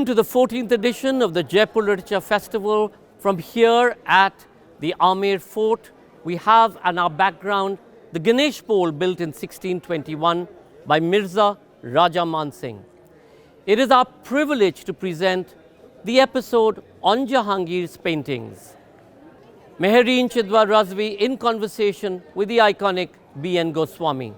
to the 14th edition of the Jaipur Literature Festival. From here at the Amer Fort, we have in our background the Ganesh pole built in 1621 by Mirza Raja Man Singh. It is our privilege to present the episode on Jahangir's paintings. Mehreen Chida-Razvi in conversation with the iconic B.N. Goswamy,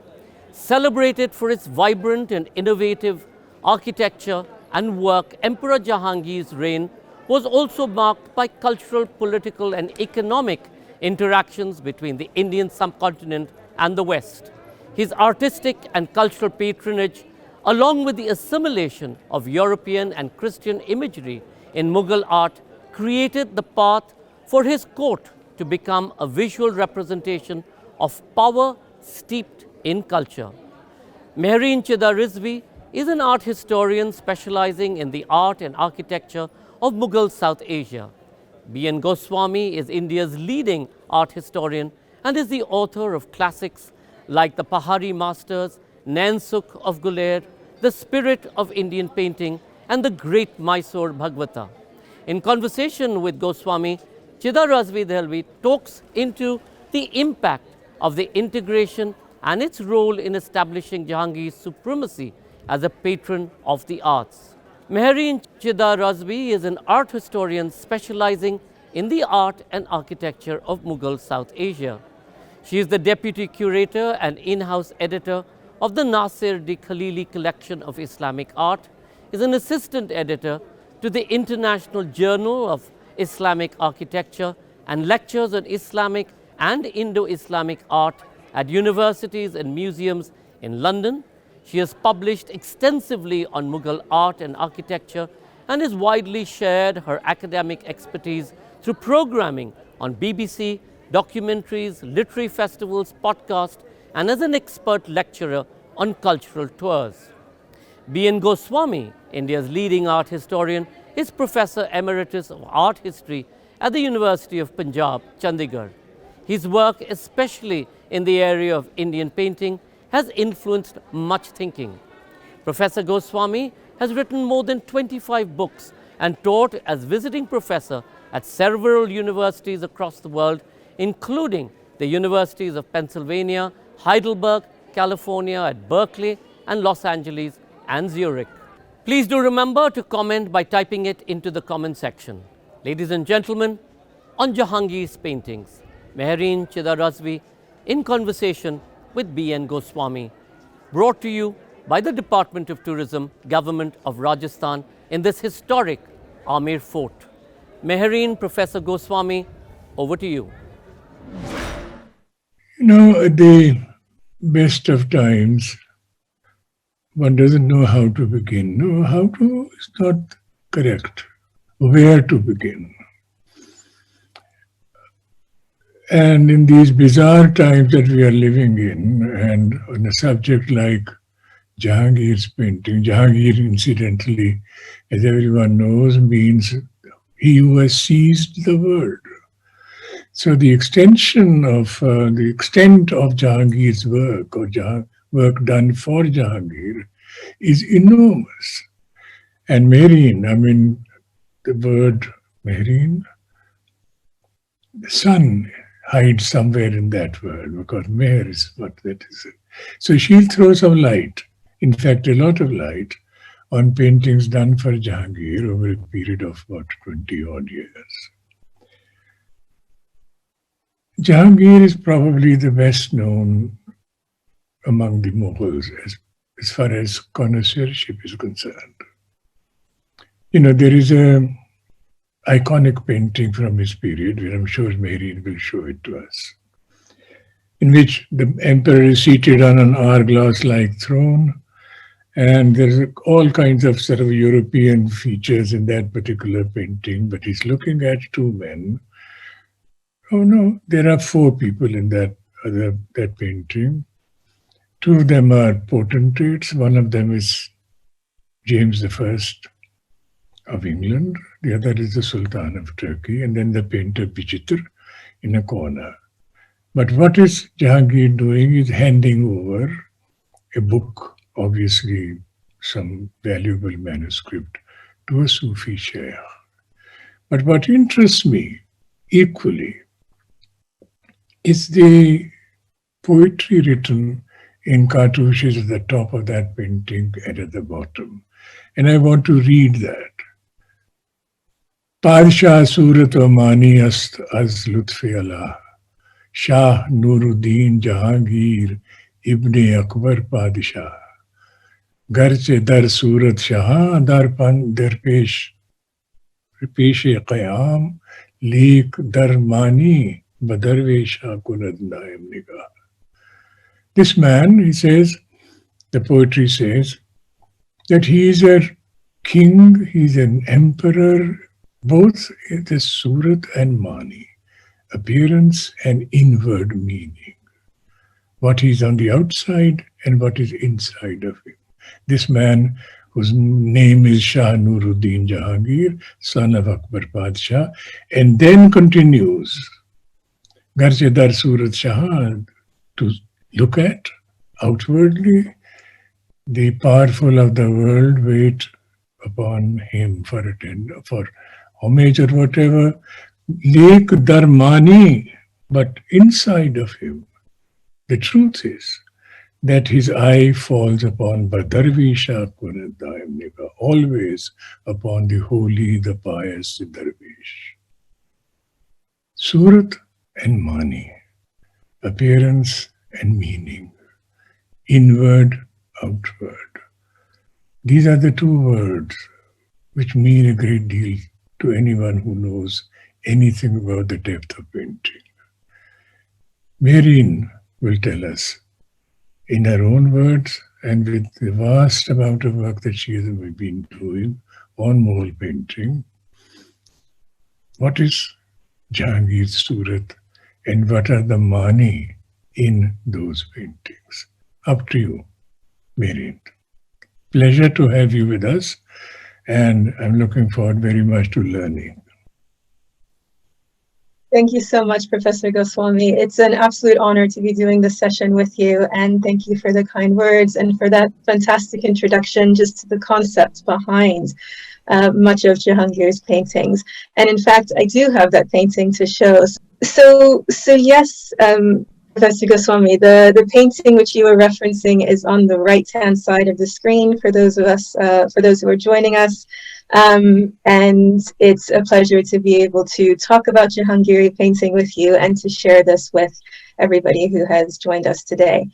celebrated for its vibrant and innovative architecture and work. Emperor Jahangir's reign was also marked by cultural, political and economic interactions between the Indian subcontinent and the West. His artistic and cultural patronage, along with the assimilation of European and Christian imagery in Mughal art, created the path for his court to become a visual representation of power steeped in culture. Mehreen Chida-Razvi is an art historian specializing in the art and architecture of Mughal South Asia. B.N. Goswamy is India's leading art historian and is the author of classics like the Pahari Masters, Nansukh of Guler, The Spirit of Indian Painting and the Great Mysore Bhagavata. In conversation with Goswamy, Chida-Razvi talks into the impact of the integration and its role in establishing Jahangir's supremacy as a patron of the arts. Mehreen Chida-Razvi is an art historian specializing in the art and architecture of Mughal South Asia. She is the deputy curator and in-house editor of the Nasir de Khalili collection of Islamic art, is an assistant editor to the International Journal of Islamic Architecture, and lectures on Islamic and Indo-Islamic art at universities and museums in London. She has published extensively on Mughal art and architecture and has widely shared her academic expertise through programming on BBC, documentaries, literary festivals, podcasts, and as an expert lecturer on cultural tours. B.N. Goswamy, India's leading art historian, is Professor Emeritus of Art History at the University of Punjab, Chandigarh. His work, especially in the area of Indian painting, has influenced much thinking. Professor Goswamy has written more than 25 books and taught as visiting professor at several universities across the world, including the universities of Pennsylvania, Heidelberg, California, at Berkeley, and Los Angeles and Zurich. Please do remember to comment by typing it into the comment section. Ladies and gentlemen, on Jahangir's paintings, Mehreen Chida-Razvi in conversation with B.N. Goswamy, brought to you by the Department of Tourism, Government of Rajasthan, in this historic Amer Fort. Mehreen, Professor Goswamy, over to you. You know, at the best of times, one doesn't know how to begin. No, how to is not correct. Where to begin? And in these bizarre times that we are living in, and on a subject like Jahangir's painting, Jahangir, incidentally, as everyone knows, means he who has seized the world. So the extent of Jahangir's work, or work done for Jahangir, is enormous. And Mehreen, I mean, the word Mehreen, the sun hides somewhere in that word, because Mehr is what that is. So she'll throw some light, in fact a lot of light, on paintings done for Jahangir over a period of about 20 odd years. Jahangir is probably the best known among the Mughals as far as connoisseurship is concerned. You know, there is a iconic painting from his period, where I'm sure Mehreen will show it to us, in which the emperor is seated on an hourglass-like throne, and there's all kinds of sort of European features in that particular painting, but he's looking at two men. Oh no, there are four people in that painting. Two of them are potentates. One of them is James I of England. The other is the Sultan of Turkey, and then the painter Vichitr in a corner. But what is Jahangir doing is handing over a book, obviously some valuable manuscript, to a Sufi sheikh. But what interests me equally is the poetry written in cartouches at the top of that painting and at the bottom. And I want to read that. Padshah Surat wa Mani Ast Az Lutfi Allah. Shah Nuruddin Jahangir Ibn Akbar Padshah. Garche dar Surat Shah dar pan derpesh Peshe Qiyam Leek dar Mani Badarve Shah Kunad Naim Nigah. This man, he says, the poetry says, that he is a king, he is an emperor, both in the Surat and Mani, appearance and inward meaning. What is on the outside and what is inside of him. This man, whose name is Shah Nuruddin Jahangir, son of Akbar Padshah, and then continues, Garche dar Surat Shah, to look at outwardly, the powerful of the world wait upon him for homage or whatever. Lek Darmani, but inside of him, the truth is that his eye falls upon Badarvi Shah Kunad Daim Nigah, always upon the holy, the pious, the Darvish. Surat and Mani, appearance and meaning, inward, outward. These are the two words which mean a great deal to anyone who knows anything about the depth of painting. Mehreen will tell us, in her own words and with the vast amount of work that she has been doing on Mughal painting, what is Jahangir's Surat and what are the Mani in those paintings. Up to you, Mehreen. Pleasure to have you with us, and I'm looking forward very much to learning. Thank you so much, Professor Goswamy. It's an absolute honor to be doing this session with you, and thank you for the kind words and for that fantastic introduction just to the concept behind much of Jahangir's paintings. And in fact, I do have that painting to show. So yes, Professor Goswamy, the painting which you were referencing is on the right-hand side of the screen for those of us, for those who are joining us. And it's a pleasure to be able to talk about Jahangiri painting with you and to share this with everybody who has joined us today.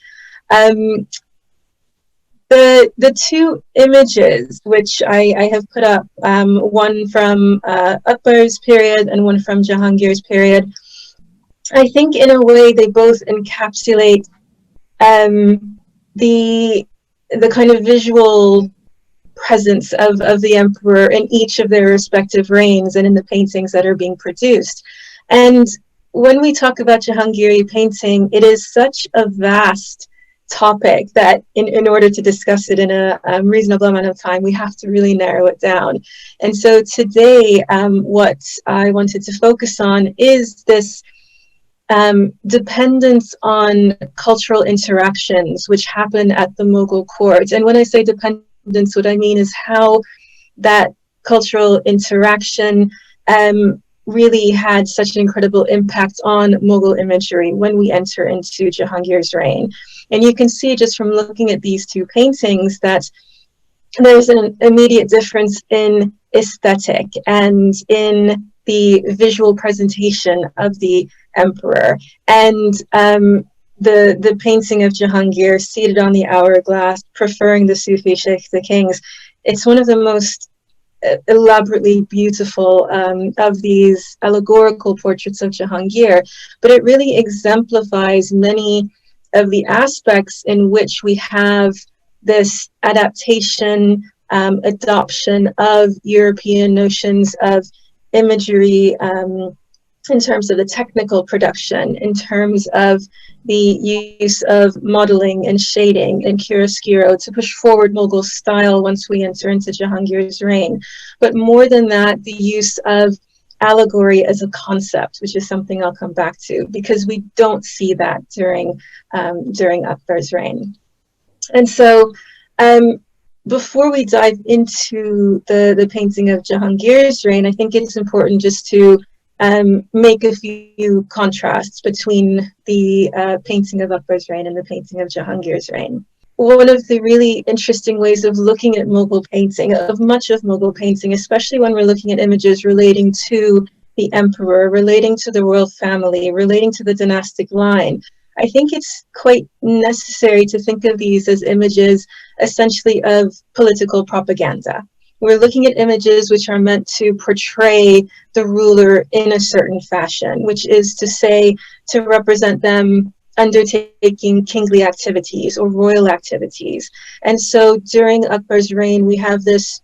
The two images which I have put up, one from Akbar's period and one from Jahangir's period, I think in a way they both encapsulate the kind of visual presence of the emperor in each of their respective reigns and in the paintings that are being produced. And when we talk about Jahangiri painting, it is such a vast topic that in order to discuss it in a reasonable amount of time, we have to really narrow it down. And so today, what I wanted to focus on is this dependence on cultural interactions which happen at the Mughal court. And when I say dependence, what I mean is how that cultural interaction really had such an incredible impact on Mughal imagery when we enter into Jahangir's reign. And you can see just from looking at these two paintings that there's an immediate difference in aesthetic and in the visual presentation of the emperor. And the painting of Jahangir seated on the hourglass, preferring the Sufi Sheikh, the kings, it's one of the most elaborately beautiful of these allegorical portraits of Jahangir, but it really exemplifies many of the aspects in which we have this adaptation, adoption of European notions of imagery in terms of the technical production, in terms of the use of modeling and shading and chiaroscuro to push forward Mughal style once we enter into Jahangir's reign. But more than that, the use of allegory as a concept, which is something I'll come back to, because we don't see that during Akbar's reign. And so before we dive into the painting of Jahangir's reign, I think it's important just to make a few contrasts between the painting of Akbar's reign and the painting of Jahangir's reign. One of the really interesting ways of looking at Mughal painting, of much of Mughal painting, especially when we're looking at images relating to the emperor, relating to the royal family, relating to the dynastic line, I think it's quite necessary to think of these as images essentially of political propaganda. We're looking at images which are meant to portray the ruler in a certain fashion, which is to say, to represent them undertaking kingly activities or royal activities. And so during Akbar's reign, we have this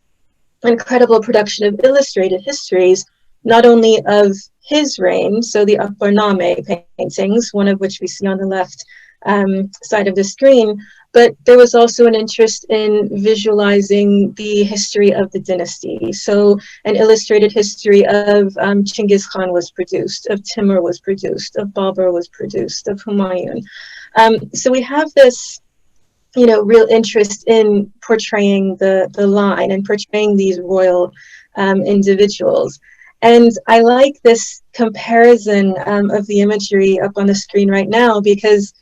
incredible production of illustrated histories, not only of his reign, so the Akbarname paintings, one of which we see on the left side of the screen, but there was also an interest in visualizing the history of the dynasty. So an illustrated history of Chinggis Khan was produced, of Timur was produced, of Babur was produced, of Humayun. So we have this, real interest in portraying the line and portraying these royal individuals. And I like this comparison of the imagery up on the screen right now, because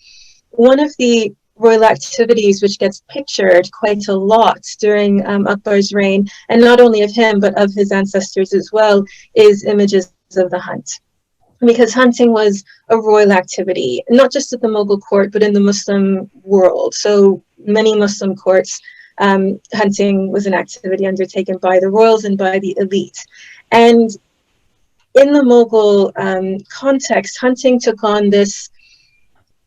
one of the royal activities which gets pictured quite a lot during Akbar's reign, and not only of him, but of his ancestors as well, is images of the hunt. Because hunting was a royal activity, not just at the Mughal court, but in the Muslim world. So many Muslim courts, hunting was an activity undertaken by the royals and by the elite. And in the Mughal context, hunting took on this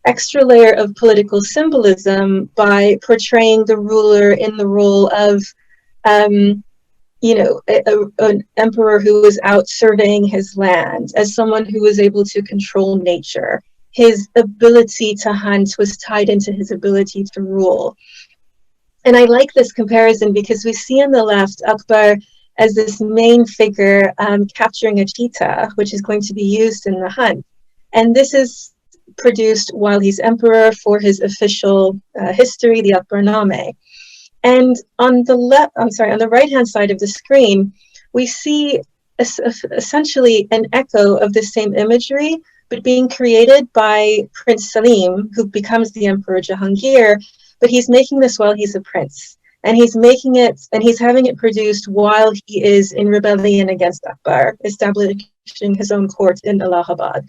extra layer of political symbolism by portraying the ruler in the role of, an emperor who was out surveying his land, as someone who was able to control nature. His ability to hunt was tied into his ability to rule. And I like this comparison because we see on the left Akbar as this main figure capturing a cheetah, which is going to be used in the hunt. And this is produced while he's emperor for his official history, the Akbarname. And on the right-hand side of the screen, we see essentially an echo of the same imagery, but being created by Prince Salim, who becomes the Emperor Jahangir, but he's making this while he's a prince. And he's making it, and he's having it produced while he is in rebellion against Akbar, establishing his own court in Allahabad.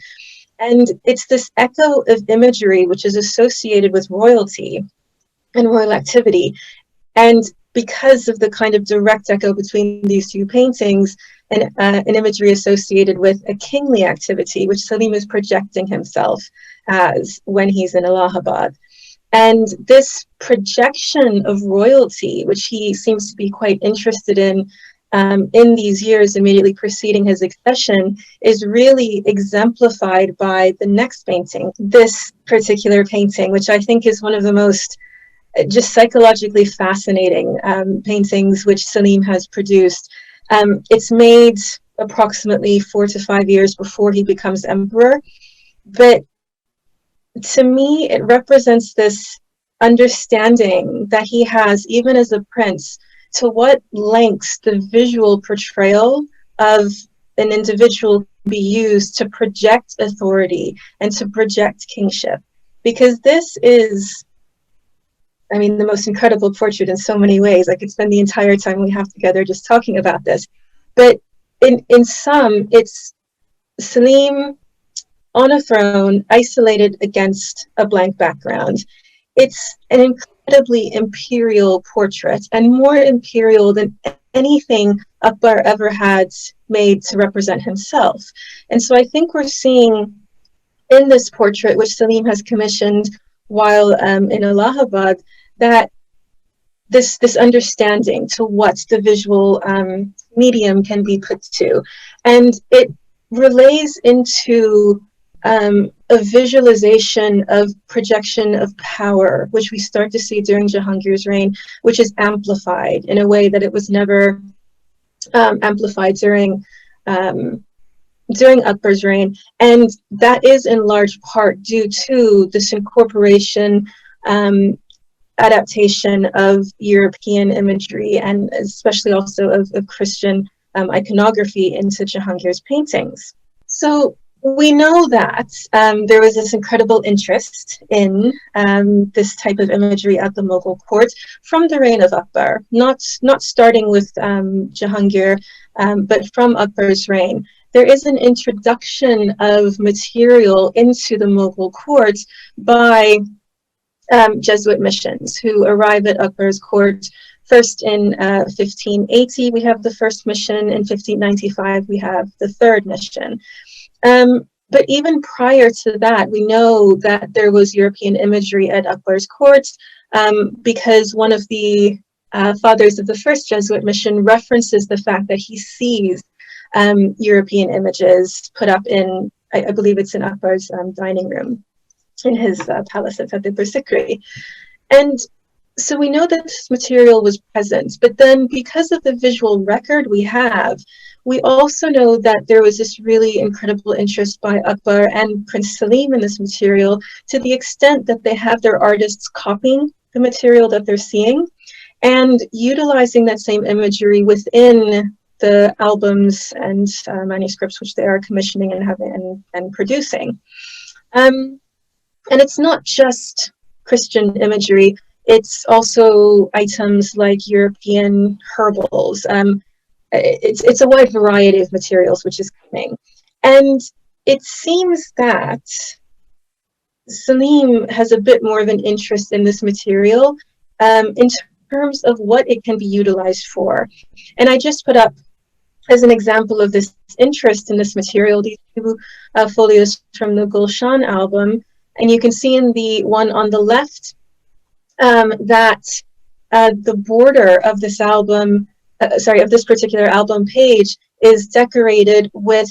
And it's this echo of imagery which is associated with royalty and royal activity. And because of the kind of direct echo between these two paintings, and an imagery associated with a kingly activity, which Salim is projecting himself as when he's in Allahabad. And this projection of royalty, which he seems to be quite interested in these years immediately preceding his accession, is really exemplified by the next painting, this particular painting, which I think is one of the most just psychologically fascinating paintings which Salim has produced. It's made approximately 4 to 5 years before he becomes emperor, but to me it represents this understanding that he has, even as a prince, to what lengths the visual portrayal of an individual can be used to project authority and to project kingship. Because this is, the most incredible portrait in so many ways. I could spend the entire time we have together just talking about this. But in sum, it's Salim on a throne, isolated against a blank background. It's an incredibly imperial portrait, and more imperial than anything Akbar ever had made to represent himself. And so I think we're seeing in this portrait, which Salim has commissioned while in Allahabad, that this understanding to what the visual medium can be put to. And it relays into a visualization of projection of power, which we start to see during Jahangir's reign, which is amplified in a way that it was never amplified during Akbar's reign. And that is in large part due to this incorporation adaptation of European imagery and especially also of Christian iconography into Jahangir's paintings. So we know that there was this incredible interest in this type of imagery at the Mughal court from the reign of Akbar, not starting with Jahangir, but from Akbar's reign. There is an introduction of material into the Mughal court by Jesuit missions who arrive at Akbar's court. First in 1580, we have the first mission. In 1595, we have the third mission. But even prior to that, we know that there was European imagery at Akbar's court because one of the fathers of the first Jesuit mission references the fact that he sees European images put up in, I believe it's in Akbar's dining room in his palace at Fatehpur Sikri. And so we know that this material was present, but then because of the visual record we have, we also know that there was this really incredible interest by Akbar and Prince Salim in this material to the extent that they have their artists copying the material that they're seeing and utilizing that same imagery within the albums and manuscripts which they are commissioning and having and producing. And it's not just Christian imagery, it's also items like European herbals. It's a wide variety of materials which is coming. And it seems that Salim has a bit more of an interest in this material in terms of what it can be utilized for. And I just put up as an example of this interest in this material, these two folios from the Gulshan album. And you can see in the one on the left that the border of this album, of this particular album page is decorated with,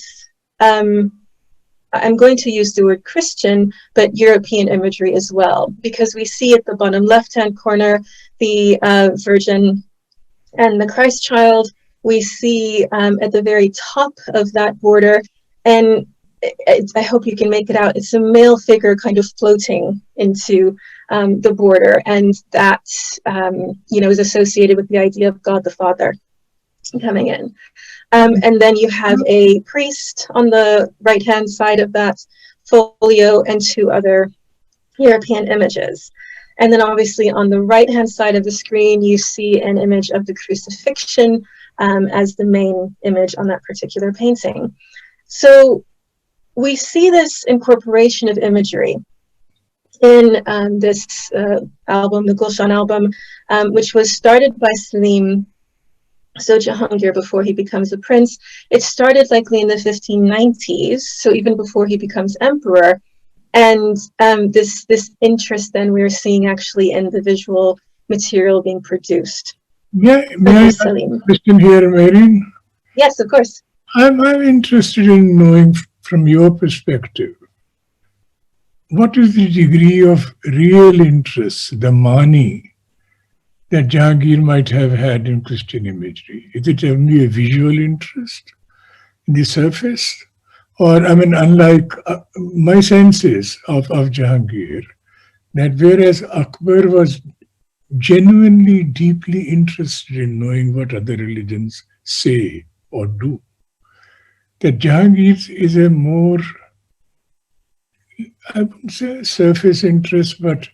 I'm going to use the word Christian, but European imagery as well, because we see at the bottom left-hand corner the Virgin and the Christ child. We see at the very top of that border, and I hope you can make it out, it's a male figure kind of floating into the border, and that is associated with the idea of God the Father coming in. And then you have a priest on the right-hand side of that folio and two other European images. And then obviously on the right-hand side of the screen, you see an image of the crucifixion as the main image on that particular painting. So we see this incorporation of imagery in this album, the Gulshan album, which was started by Salim, so Jahangir, before he becomes a prince. It started likely in the 1590s, so even before he becomes emperor. And this interest then we're seeing actually in the visual material being produced. Yeah, may I ask a question here, Mehreen? Yes, of course. I'm interested in knowing from your perspective, what is the degree of real interest, the mani, that Jahangir might have had in Christian imagery? Is it only a visual interest in the surface? Or, I mean, unlike my senses of Jahangir, that whereas Akbar was genuinely deeply interested in knowing what other religions say or do, that Jahangir is a more, I wouldn't say surface interest, but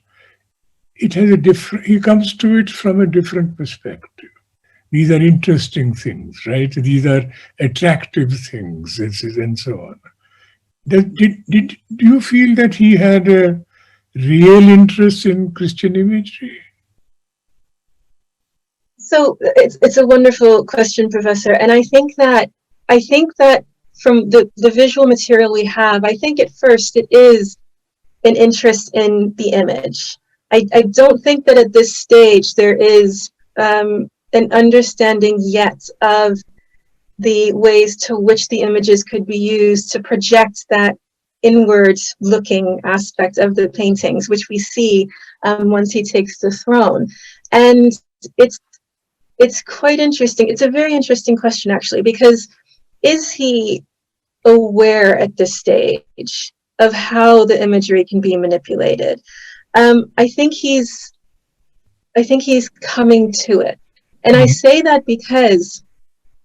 it has a different, he comes to it from a different perspective. These are interesting things, right? These are attractive things, and so on. Did you feel that he had a real interest in Christian imagery? So it's a wonderful question, Professor. And I think that from the visual material we have, I think at first it is an interest in the image. I don't think that at this stage there is an understanding yet of the ways to which the images could be used to project that inward looking aspect of the paintings, which we see once he takes the throne. And it's quite interesting. It's a very interesting question, actually, because is he aware at this stage of how the imagery can be manipulated? I think he's I think he's coming to it. And I say that because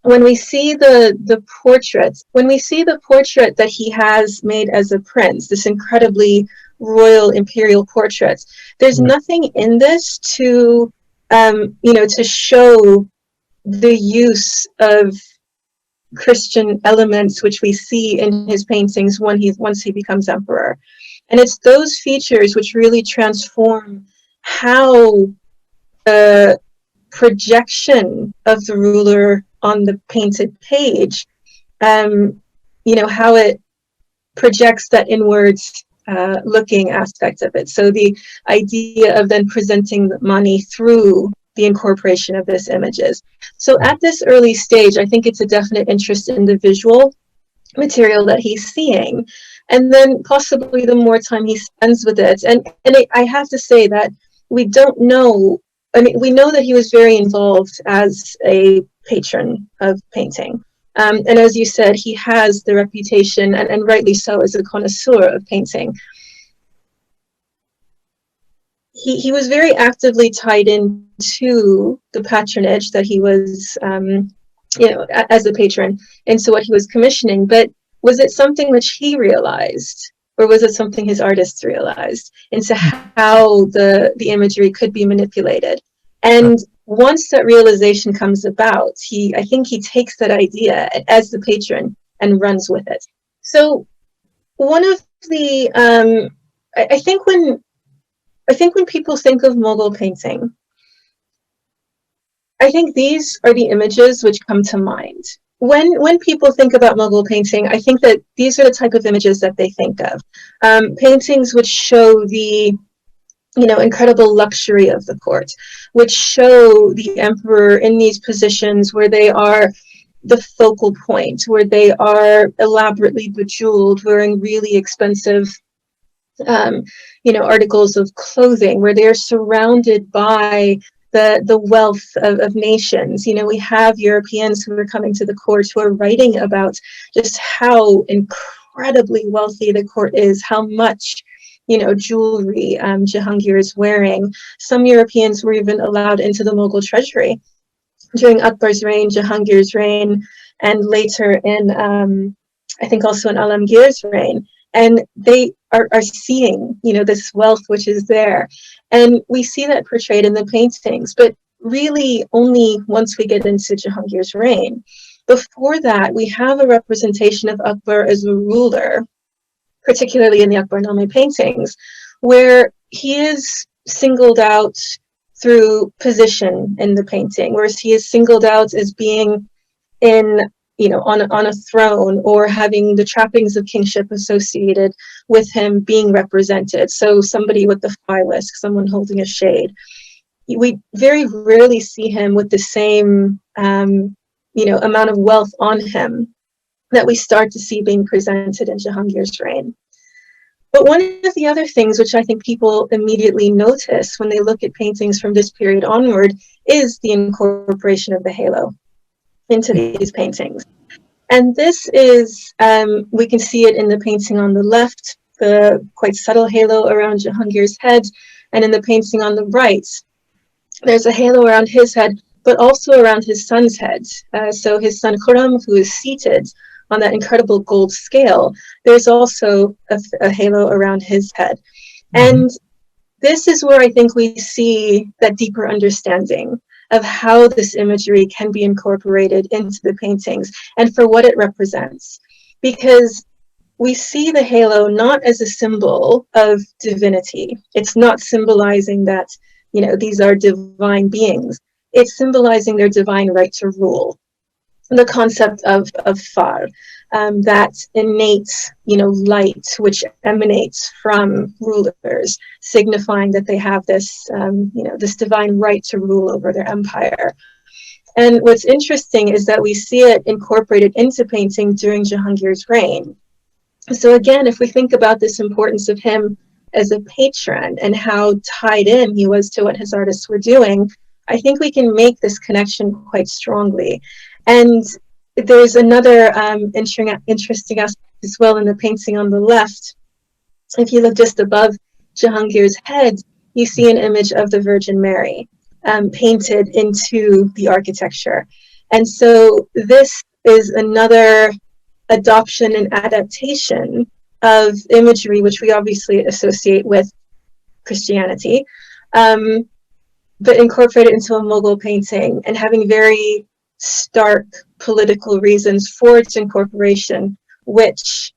when we see the portrait, that he has made as a prince, this incredibly royal imperial portrait, there's nothing in this to to show the use of Christian elements which we see in his paintings once he becomes emperor. And it's those features which really transform how the projection of the ruler on the painted page, how it projects that inwards looking aspect of it. So the idea of then presenting Mani through the incorporation of these images. So at this early stage, I think it's a definite interest in the visual material that he's seeing. And then possibly the more time he spends with it. And I have to say that we don't know, we know that he was very involved as a patron of painting. And as you said, he has the reputation, and rightly so, as a connoisseur of painting. He was very actively tied into the patronage that he was, as a patron, into what he was commissioning. But was it something which he realized, or was it something his artists realized, into how the imagery could be manipulated? And once that realization comes about, I think he takes that idea as the patron and runs with it. So one of the, I think when people think of Mughal painting, I think these are the images which come to mind. When people think about Mughal painting, I think that these are the type of images that they think of. Paintings which show the incredible luxury of the court, which show the emperor in these positions where they are the focal point, where they are elaborately bejeweled, wearing really expensive articles of clothing, where they are surrounded by the wealth of nations. We have Europeans who are coming to the court who are writing about just how incredibly wealthy the court is, how much jewelry Jahangir is wearing. Some Europeans were even allowed into the Mughal treasury during Akbar's reign, Jahangir's reign, and later in, I think also in Alamgir's reign. And they are seeing, this wealth which is there. And we see that portrayed in the paintings, but really only once we get into Jahangir's reign. Before that, we have a representation of Akbar as a ruler, particularly in the Akbarname paintings, where he is singled out through position in the painting, whereas he is singled out as being on a throne, or having the trappings of kingship associated with him being represented. So somebody with the phyllis, someone holding a shade. We very rarely see him with the same amount of wealth on him that we start to see being presented in Jahangir's reign. But one of the other things which I think people immediately notice when they look at paintings from this period onward is the incorporation of the halo into these paintings. And this is, we can see it in the painting on the left, the quite subtle halo around Jahangir's head, and in the painting on the right, there's a halo around his head, but also around his son's head. So his son Khurram, who is seated on that incredible gold scale, there's also a halo around his head. And this is where I think we see that deeper understanding of how this imagery can be incorporated into the paintings and for what it represents. Because we see the halo not as a symbol of divinity. It's not symbolizing that, these are divine beings. It's symbolizing their divine right to rule. The concept of far, that innate, light which emanates from rulers, signifying that they have this, this divine right to rule over their empire. And what's interesting is that we see it incorporated into painting during Jahangir's reign. So again, if we think about this importance of him as a patron and how tied in he was to what his artists were doing, I think we can make this connection quite strongly. And there's another interesting aspect as well in the painting on the left. If you look just above Jahangir's head, you see an image of the Virgin Mary. painted into the architecture. And so this is another adoption and adaptation of imagery, which we obviously associate with Christianity, but incorporate it into a Mughal painting and having very stark political reasons for its incorporation, which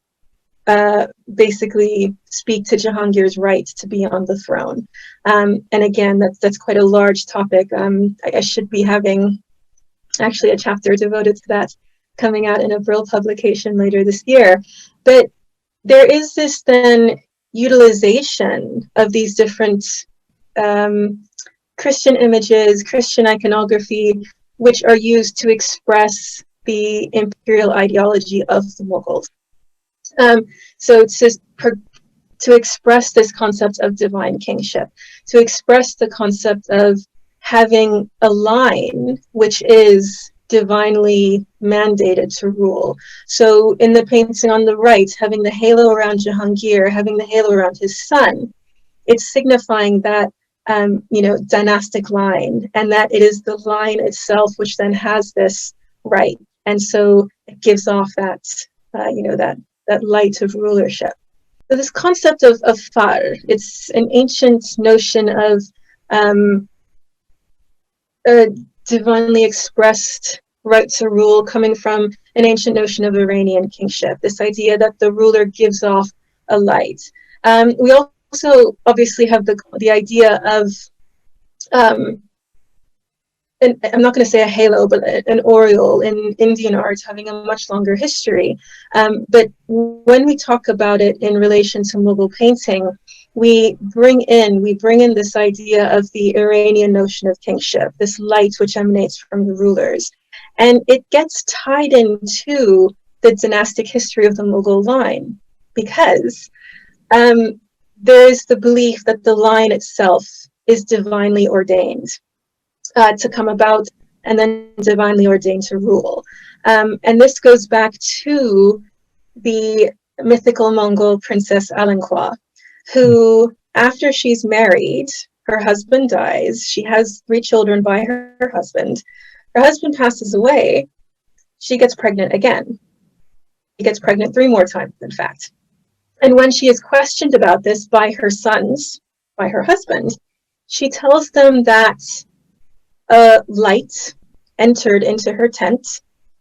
basically speak to Jahangir's right to be on the throne. And again, that's quite a large topic. I should be having actually a chapter devoted to that coming out in a Brill publication later this year. But there is this then utilization of these different Christian images, Christian iconography, which are used to express the imperial ideology of the Mughals. So to express this concept of divine kingship, to express the concept of having a line which is divinely mandated to rule. So in the painting on the right, having the halo around Jahangir, having the halo around his son, it's signifying that dynastic line, and that it is the line itself which then has this right, and so it gives off that that light of rulership. So this concept of far, it's an ancient notion of a divinely expressed right to rule, coming from an ancient notion of Iranian kingship, this idea that the ruler gives off a light. We also obviously have the idea of, and I'm not going to say a halo, but an aureole in Indian art having a much longer history. But when we talk about it in relation to Mughal painting, we bring in this idea of the Iranian notion of kingship, this light which emanates from the rulers. And it gets tied into the dynastic history of the Mughal line, because there is the belief that the line itself is divinely ordained to come about, and then divinely ordained to rule. And this goes back to the mythical Mongol princess Alenquah, who, after she's married, her husband dies. She has 3 children by her husband. Her husband passes away. She gets pregnant again. She gets pregnant 3 more times, in fact. And when she is questioned about this by her sons, by her husband, she tells them that a light entered into her tent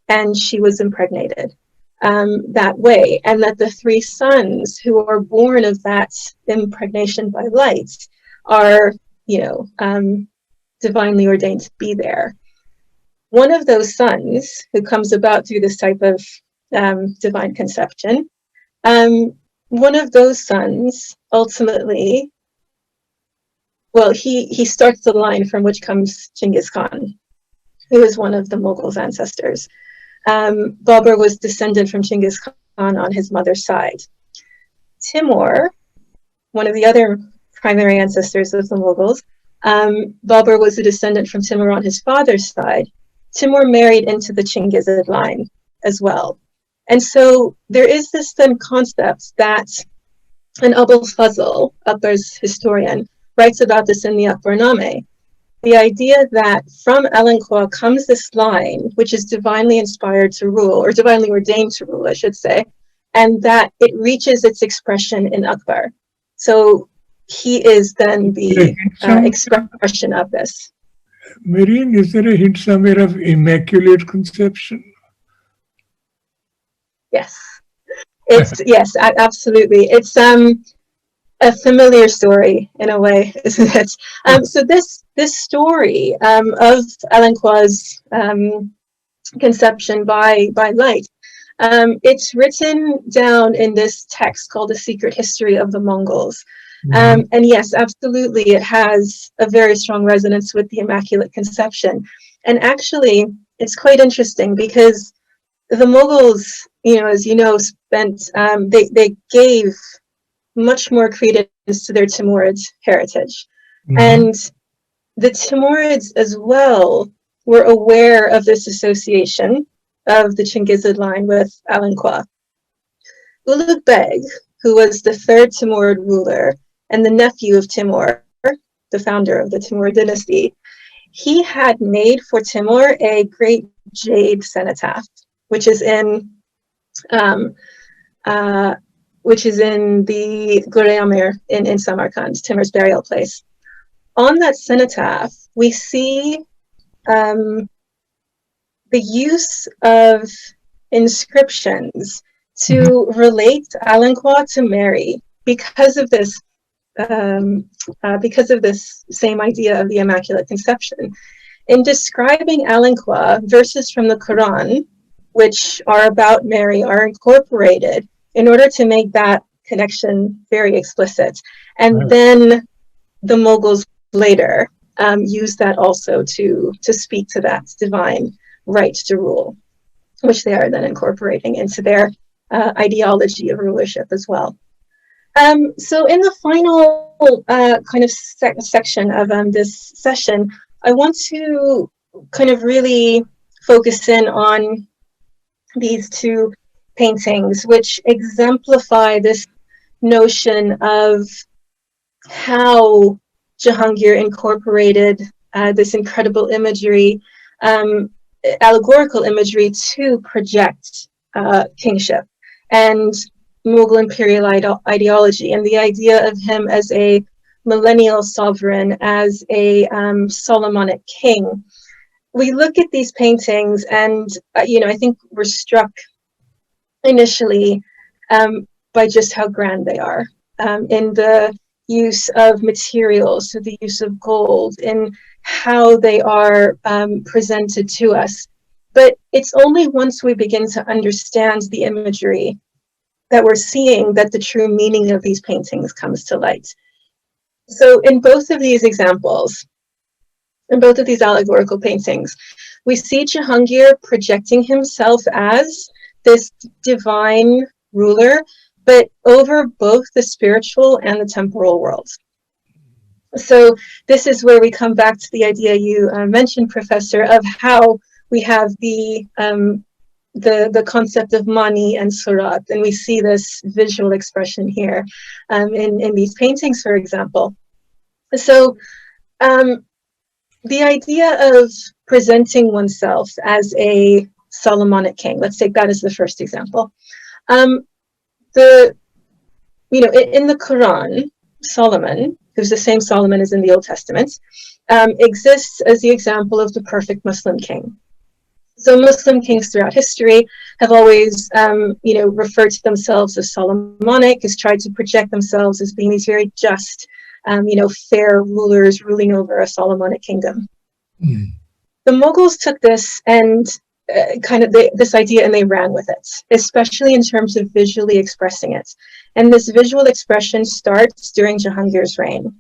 and she was impregnated that way, and that the 3 sons who are born of that impregnation by light are, divinely ordained to be there. One of those sons, who comes about through this type of divine conception, one of those sons ultimately, well, he starts the line from which comes Genghis Khan, who is one of the Mughals' ancestors. Babur was descended from Genghis Khan on his mother's side. Timur, one of the other primary ancestors of the Mughals, Babur was a descendant from Timur on his father's side. Timur married into the Chingizid line as well. And so there is this then concept that, and Abul Fazl, Akbar's historian, writes about this in the Akbarname, the idea that from Alenquah comes this line, which is divinely inspired to rule, or divinely ordained to rule, I should say, and that it reaches its expression in Akbar. So he is then the expression of this. Mehreen, is there a hint somewhere of immaculate conception? Yes, yes, absolutely. It's a familiar story in a way, isn't it? So this story of Alenquah's conception by light, it's written down in this text called The Secret History of the Mongols. And yes, absolutely, it has a very strong resonance with the Immaculate Conception. And actually, it's quite interesting because the Mughals, as you know, they gave much more credence to their Timurid heritage. And the Timurids as well were aware of this association of the Chingizid line with Alenquah. Ulugh Beg, who was the 3rd Timurid ruler and the nephew of Timur, the founder of the Timur dynasty, he had made for Timur a great jade cenotaph, which is in the Gure Amir in Samarkand, Timur's burial place. On that cenotaph, we see the use of inscriptions to relate Alenquah to Mary because of this same idea of the Immaculate Conception. In describing Alenquah, verses from the Quran, which are about Mary, are incorporated in order to make that connection very explicit. And then the Mughals later used that also to speak to that divine right to rule, which they are then incorporating into their ideology of rulership as well. So in the final kind of section of this session, I want to kind of really focus in on these two paintings, which exemplify this notion of how Jahangir incorporated this incredible imagery, allegorical imagery, to project kingship and Mughal imperial ideology, and the idea of him as a millennial sovereign, as a Solomonic king. We look at these paintings and, I think we're struck initially by just how grand they are, in the use of materials, so the use of gold, in how they are presented to us. But it's only once we begin to understand the imagery that we're seeing that the true meaning of these paintings comes to light. So in both of these examples, in both of these allegorical paintings, we see Jahangir projecting himself as this divine ruler, but over both the spiritual and the temporal worlds. So this is where we come back to the idea you mentioned, Professor, of how we have the concept of mani and surat, and we see this visual expression here in these paintings, for example. So the idea of presenting oneself as a Solomonic king, let's take that as the first example. In the Quran, Solomon, who's the same Solomon as in the Old Testament, exists as the example of the perfect Muslim king. So Muslim kings throughout history have always, referred to themselves as Solomonic, has tried to project themselves as being these very just, fair rulers ruling over a Solomonic kingdom. Mm. The Mughals took this and this idea and they ran with it, especially in terms of visually expressing it. And this visual expression starts during Jahangir's reign.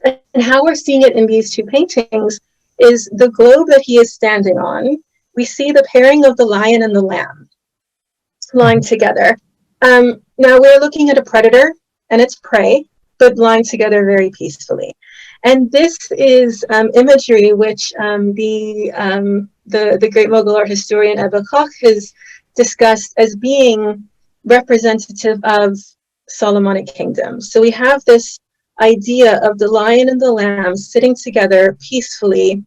And how we're seeing it in these two paintings is the globe that he is standing on. We see the pairing of the lion and the lamb lying together. Now we're looking at a predator and its prey, but lying together very peacefully. And this is imagery which the great Mughal art historian Ebba Koch has discussed as being representative of Solomonic kingdom. So we have this idea of the lion and the lamb sitting together peacefully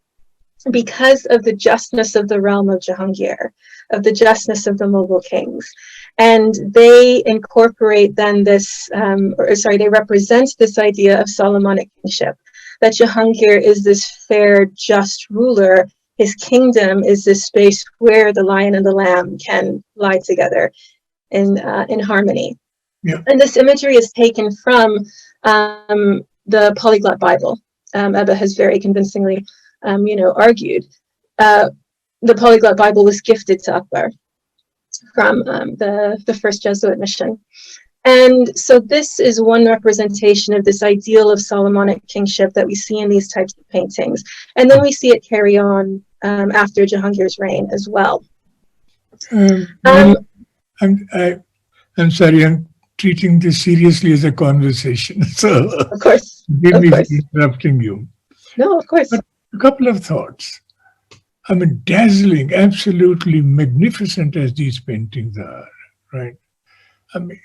because of the justness of the realm of Jahangir, of the justness of the Mughal kings. And they incorporate then this, they represent this idea of Solomonic kingship, that Jahangir is this fair, just ruler. His kingdom is this space where the lion and the lamb can lie together in harmony. Yeah. And this imagery is taken from the Polyglot Bible. Ebba has very convincingly argued. The Polyglot Bible was gifted to Akbar from the first Jesuit mission. And so this is one representation of this ideal of Solomonic kingship that we see in these types of paintings. And then we see it carry on after Jahangir's reign as well. I'm sorry, I'm treating this seriously as a conversation. So of course, forgive me for interrupting you. No, of course. But a couple of thoughts. I mean, dazzling, absolutely magnificent as these paintings are, right? I mean,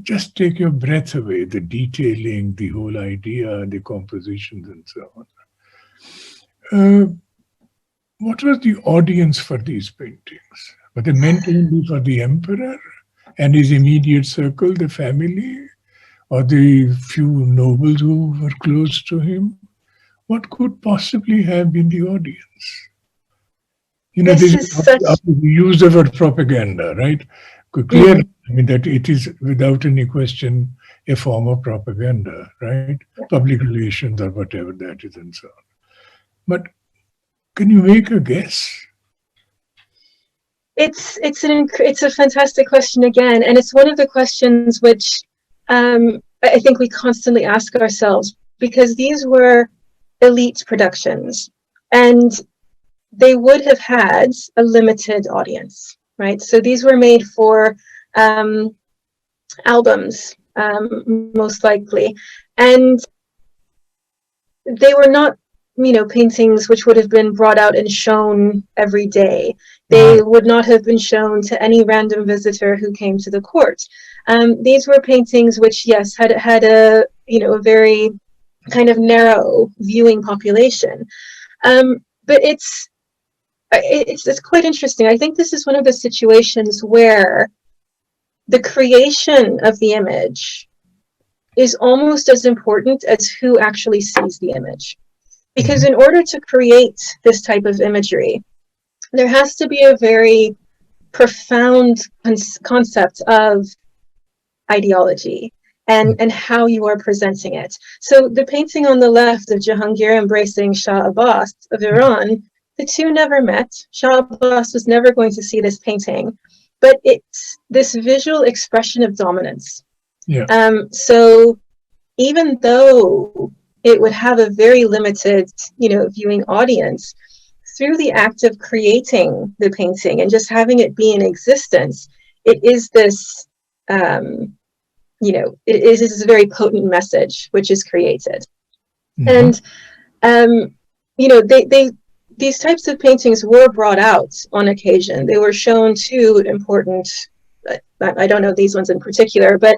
just take your breath away, the detailing, the whole idea, the compositions and so what was the audience for these paintings? Were they meant only for the emperor and his immediate circle, the family, or the few nobles who were close to him? What could possibly have been the audience? This is such... We use the word propaganda, right? Clearly, I mean, that it is without any question a form of propaganda, right? Public relations or whatever that is and so on. But can you make a guess? It's a fantastic question again, and it's one of the questions which I think we constantly ask ourselves, because these were elite productions, and they would have had a limited audience, right? So these were made for albums, most likely, and they were not, paintings which would have been brought out and shown every day. They would not have been shown to any random visitor who came to the court. These were paintings which, yes, had a a very kind of narrow viewing population. But it's quite interesting. I think this is one of the situations where the creation of the image is almost as important as who actually sees the image. Because in order to create this type of imagery, there has to be a very profound concept of ideology and how you are presenting it. So the painting on the left of Jahangir embracing Shah Abbas of Iran, the two never met. Shah Abbas was never going to see this painting, but it's this visual expression of dominance. So even though it would have a very limited, viewing audience, through the act of creating the painting and just having it be in existence, it is this, it is this very potent message which is created. And, these types of paintings were brought out on occasion. They were shown to important, I don't know these ones in particular, but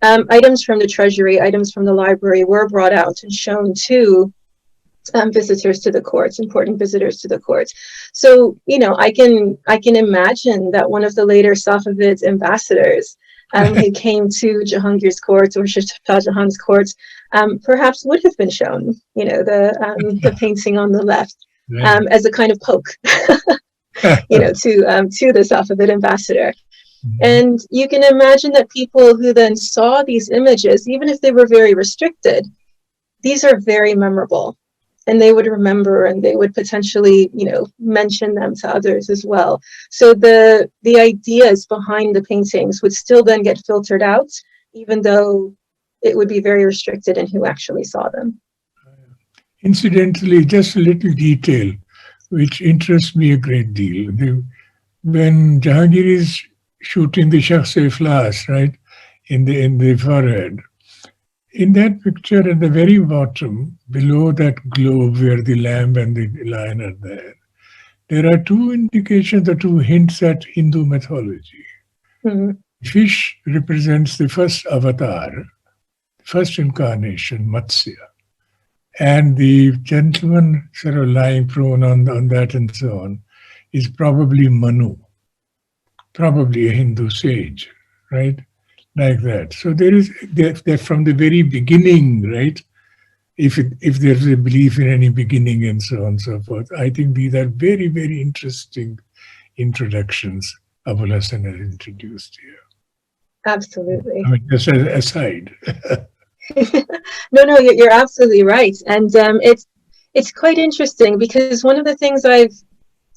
items from the treasury, items from the library were brought out and shown to visitors to the courts, important visitors to the courts. So, I can imagine that one of the later Safavid ambassadors who came to Jahangir's court or Shah Jahan's court perhaps would have been shown, the painting on the left as a kind of poke, to the Safavid ambassador. And you can imagine that people who then saw these images, even if they were very restricted, these are very memorable, and they would remember and they would potentially, mention them to others as well. So the ideas behind the paintings would still then get filtered out, even though it would be very restricted in who actually saw them. Incidentally, just a little detail which interests me a great deal. When Jahangir is shooting the Shakhs-e-Iflas, right, in the forehead. In that picture, at the very bottom, below that globe where the lamb and the lion are there are two indications or two hints at Hindu mythology. Fish represents the first avatar, first incarnation, Matsya. And the gentleman sort of lying prone on that and so on is probably Manu. Probably a Hindu sage, right? Like that. So they're from the very beginning, right? If there's a belief in any beginning and so on and so forth. I think these are very, very interesting introductions Abul Hassan has introduced here. Absolutely. I mean, just as aside. No, you're absolutely right. And it's quite interesting because one of the things I've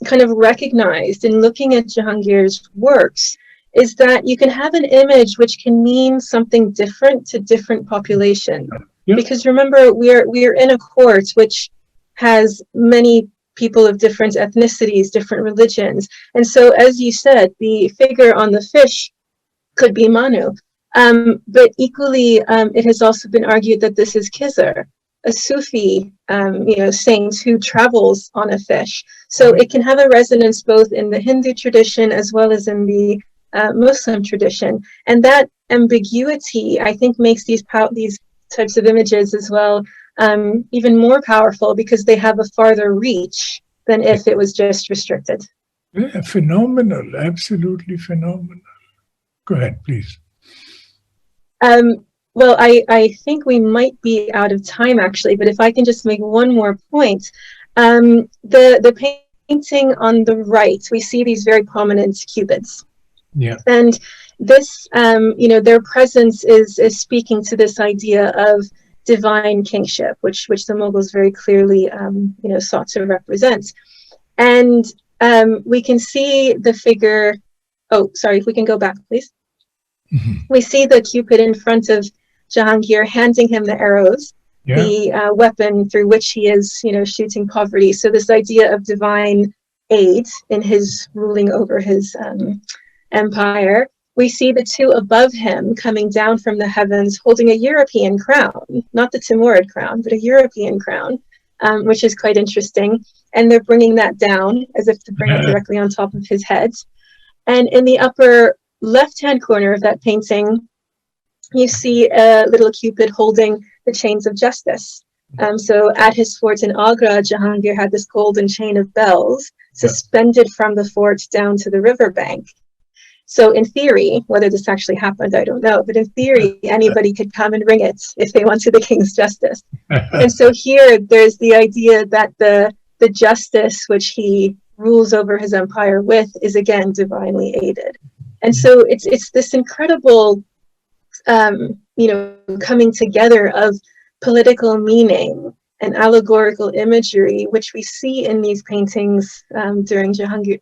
kind of recognized in looking at Jahangir's works is that you can have an image which can mean something different to different populations. Because remember, we're in a court which has many people of different ethnicities, different religions. And so, as you said, the figure on the fish could be Manu. But equally, it has also been argued that this is Khizr, a Sufi, saint who travels on a fish. So it can have a resonance both in the Hindu tradition as well as in the Muslim tradition. And that ambiguity, I think, makes these types of images as well even more powerful because they have a farther reach than if it was just restricted. Yeah, phenomenal, absolutely phenomenal. Go ahead, please. Well, I think we might be out of time actually, but if I can just make one more point. The painting on the right, we see these very prominent cupids. Yeah. And this, their presence is speaking to this idea of divine kingship, which the Mughals very clearly, sought to represent. And we can see the figure. Oh, sorry, if we can go back, please. Mm-hmm. We see the Cupid in front of Jahangir, handing him the arrows, the weapon through which he is, shooting poverty. So this idea of divine aid in his ruling over his empire. We see the two above him coming down from the heavens, holding a European crown, not the Timurid crown, but a European crown, which is quite interesting. And they're bringing that down as if to bring it directly on top of his head. And in the upper left-hand corner of that painting, you see a little Cupid holding the chains of justice. So at his fort in Agra, Jahangir had this golden chain of bells suspended from the fort down to the riverbank. So in theory, whether this actually happened, I don't know, but in theory, anybody could come and ring it if they wanted the king's justice. And so here, there's the idea that the justice which he rules over his empire with is again divinely aided. And so it's this incredible, coming together of political meaning and allegorical imagery, which we see in these paintings during Jahangir,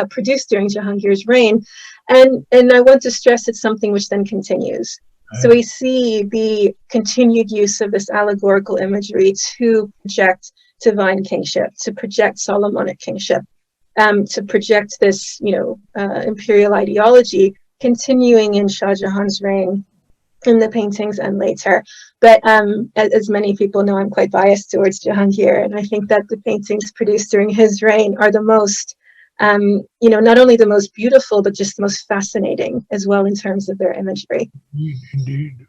produced during Jahangir's reign, and I want to stress it's something which then continues. So we see the continued use of this allegorical imagery to project divine kingship, to project Solomonic kingship, to project this, imperial ideology continuing in Shah Jahan's reign in the paintings and later. But as many people know, I'm quite biased towards Jahangir, and I think that the paintings produced during his reign are the most, not only the most beautiful, but just the most fascinating as well in terms of their imagery. Indeed.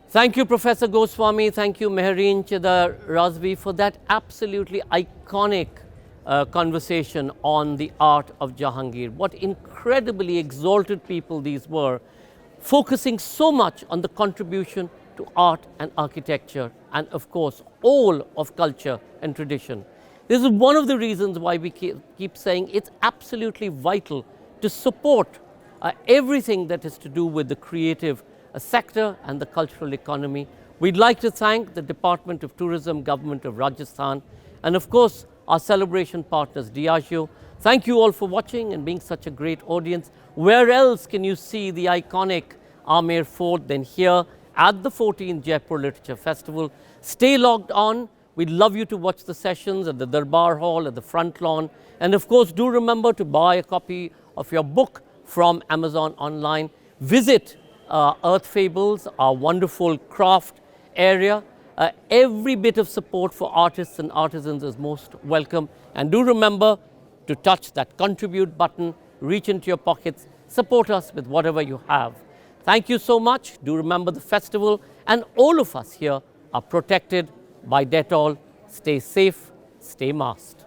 Thank you, Professor Goswamy. Thank you, Mehreen Chida-Razvi, for that absolutely iconic conversation on the art of Jahangir. What incredibly exalted people these were, focusing so much on the contribution to art and architecture and, of course, all of culture and tradition. This is one of the reasons why we keep saying it's absolutely vital to support everything that is to do with the creative sector and the cultural economy. We'd like to thank the Department of Tourism, Government of Rajasthan, and of course, our celebration partners, Diageo. Thank you all for watching and being such a great audience. Where else can you see the iconic Amer Fort than here at the 14th Jaipur Literature Festival? Stay logged on. We'd love you to watch the sessions at the Darbar Hall, at the front lawn. And of course, do remember to buy a copy of your book from Amazon online. Visit Earth Fables, our wonderful craft area. Every bit of support for artists and artisans is most welcome. And do remember to touch that contribute button, reach into your pockets, support us with whatever you have. Thank you so much. Do remember the festival, and all of us here are protected by Dettol. Stay safe, stay masked.